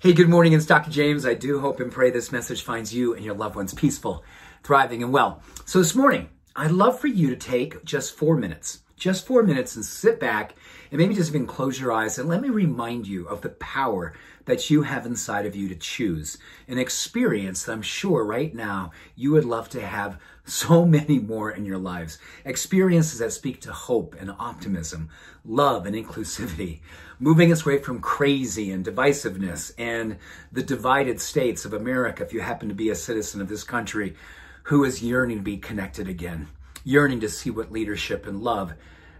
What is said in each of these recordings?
Hey, good morning. It's Dr. James. I do hope and pray this message finds you and your loved ones peaceful, thriving, and well. So this morning, I'd love for you to take just 4 minutes and sit back and maybe just even close your eyes and let me remind you of the power that you have inside of you to choose an experience that I'm sure right now you would love to have so many more in your lives. Experiences that speak to hope and optimism, love and inclusivity, moving us away from crazy and divisiveness and the divided states of America, if you happen to be a citizen of this country who is yearning to be connected again, yearning to see what leadership and love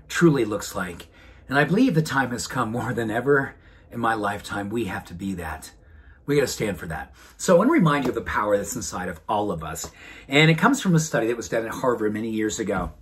truly looks like. And I believe the time has come more than ever in my lifetime. We have to be that. We got to stand for that. So I want to remind you of the power that's inside of all of us. And it comes from a study that was done at Harvard many years ago,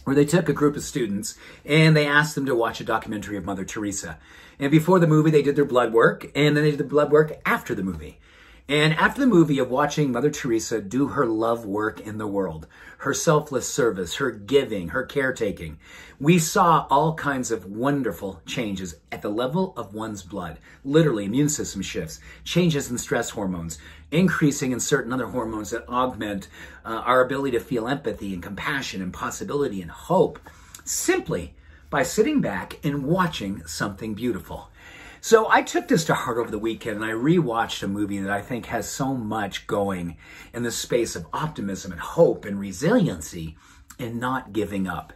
where they took a group of students and they asked them to watch a documentary of Mother Teresa. And before the movie, they did their blood work, and then they did the blood work after the movie. And after the movie of watching Mother Teresa do her love work in the world, her selfless service, her giving, her caretaking, we saw all kinds of wonderful changes at the level of one's blood. Literally, immune system shifts, changes in stress hormones, increasing in certain other hormones that augment our ability to feel empathy and compassion and possibility and hope, simply by sitting back and watching something beautiful. So I took this to heart over the weekend and I rewatched a movie that I think has so much going in the space of optimism and hope and resiliency and not giving up.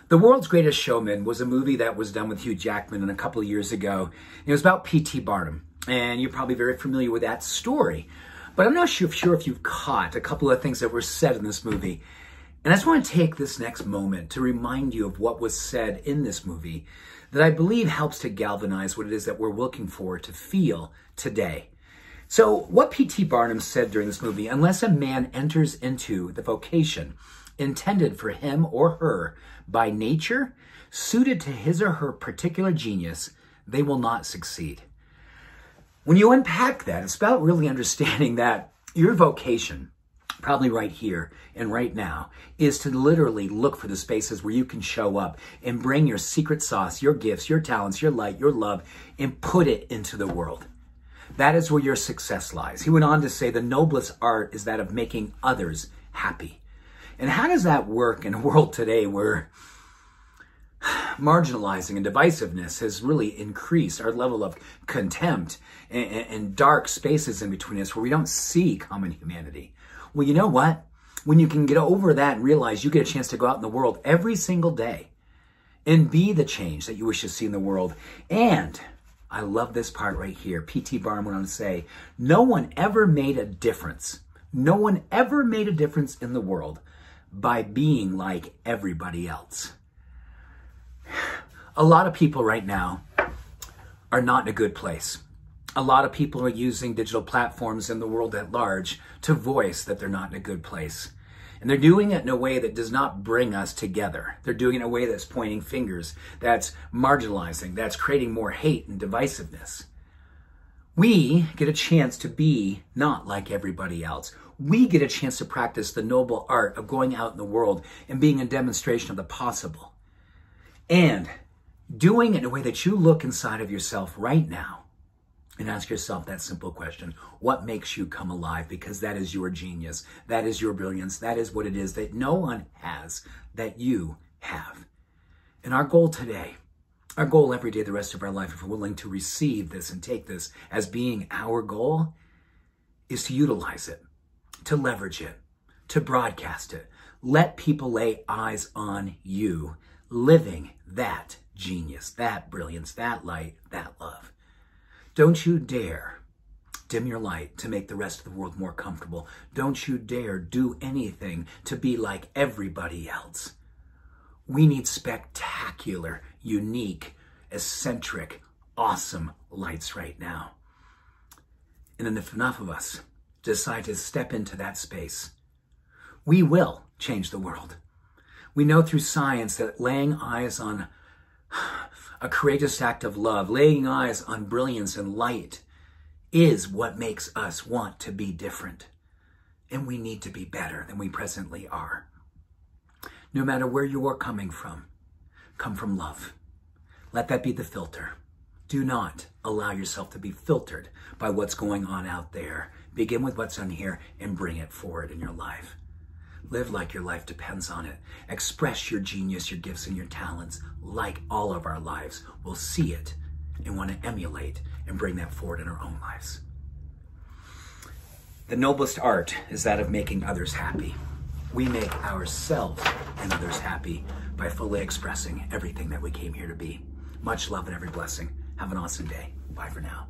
The World's Greatest Showman was a movie that was done with Hugh Jackman a couple of years ago. It was about P.T. Barnum, and you're probably very familiar with that story. But I'm not sure if you've caught a couple of things that were said in this movie. And I just want to take this next moment to remind you of what was said in this movie that I believe helps to galvanize what it is that we're looking for to feel today. So what P.T. Barnum said during this movie, unless a man enters into the vocation intended for him or her by nature, suited to his or her particular genius, they will not succeed. When you unpack that, it's about really understanding that your vocation, probably right here and right now, is to literally look for the spaces where you can show up and bring your secret sauce, your gifts, your talents, your light, your love, and put it into the world. That is where your success lies. He went on to say the noblest art is that of making others happy. And how does that work in a world today where marginalizing and divisiveness has really increased our level of contempt and dark spaces in between us where we don't see common humanity? Well, you know what? When you can get over that and realize you get a chance to go out in the world every single day and be the change that you wish to see in the world. And I love this part right here. P.T. Barnum went on to say, no one ever made a difference. No one ever made a difference in the world by being like everybody else. A lot of people right now are not in a good place. A lot of people are using digital platforms in the world at large to voice that they're not in a good place. And they're doing it in a way that does not bring us together. They're doing it in a way that's pointing fingers, that's marginalizing, that's creating more hate and divisiveness. We get a chance to be not like everybody else. We get a chance to practice the noble art of going out in the world and being a demonstration of the possible. And doing it in a way that you look inside of yourself right now and ask yourself that simple question: what makes you come alive? Because that is your genius. That is your brilliance. That is what it is that no one has that you have. And our goal today, our goal every day, the rest of our life, if we're willing to receive this and take this as being our goal, is to utilize it, to leverage it, to broadcast it. Let people lay eyes on you, living that genius, that brilliance, that light, that love. Don't you dare dim your light to make the rest of the world more comfortable. Don't you dare do anything to be like everybody else. We need spectacular, unique, eccentric, awesome lights right now. And then if enough of us decide to step into that space, we will change the world. We know through science that laying eyes on a courageous act of love, laying eyes on brilliance and light, is what makes us want to be different. And we need to be better than we presently are. No matter where you are coming from, come from love. Let that be the filter. Do not allow yourself to be filtered by what's going on out there. Begin with what's on here and bring it forward in your life. Live like your life depends on it. Express your genius, your gifts, and your talents like all of our lives. We'll see it and want to emulate and bring that forward in our own lives. The noblest art is that of making others happy. We make ourselves and others happy by fully expressing everything that we came here to be. Much love and every blessing. Have an awesome day. Bye for now.